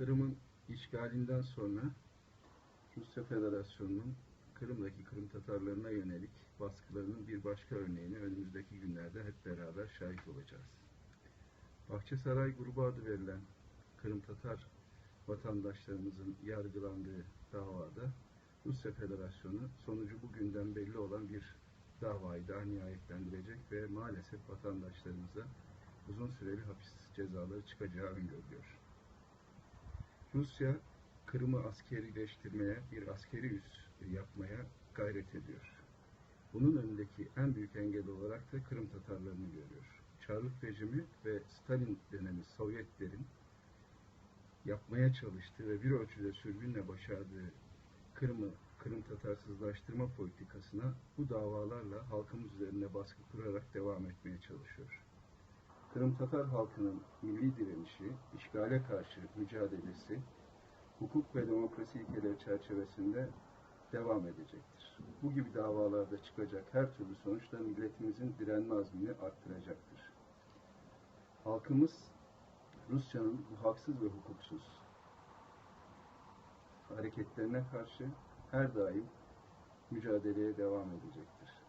Kırım'ın işgalinden sonra Rusya Federasyonu'nun Kırım'daki Kırım Tatarlarına yönelik baskılarının bir başka örneğini önümüzdeki günlerde hep beraber şahit olacağız. Bahçesaray grubu adı verilen Kırım Tatar vatandaşlarımızın yargılandığı davada Rusya Federasyonu sonucu bugünden belli olan bir davayı daha nihayetlendirecek ve maalesef vatandaşlarımıza uzun süreli hapis cezaları çıkacağı öngörülüyor. Rusya, Kırım'ı askerileştirmeye, bir askeri üs yapmaya gayret ediyor. Bunun önündeki en büyük engel olarak da Kırım Tatarlarını görüyor. Çarlık rejimi ve Stalin dönemi Sovyetlerin yapmaya çalıştığı ve bir ölçüde sürgünle başardığı Kırım Tatarsızlaştırma politikasına bu davalarla halkımız üzerine baskı kurarak devam etmeye çalışıyor. Kırım Tatar halkının milli direnişi, işgale karşı mücadelesi, hukuk ve demokrasi ilkeleri çerçevesinde devam edecektir. Bu gibi davalarda çıkacak her türlü sonuç da milletimizin direnme azmini arttıracaktır. Halkımız Rusya'nın bu haksız ve hukuksuz hareketlerine karşı her daim mücadeleye devam edecektir.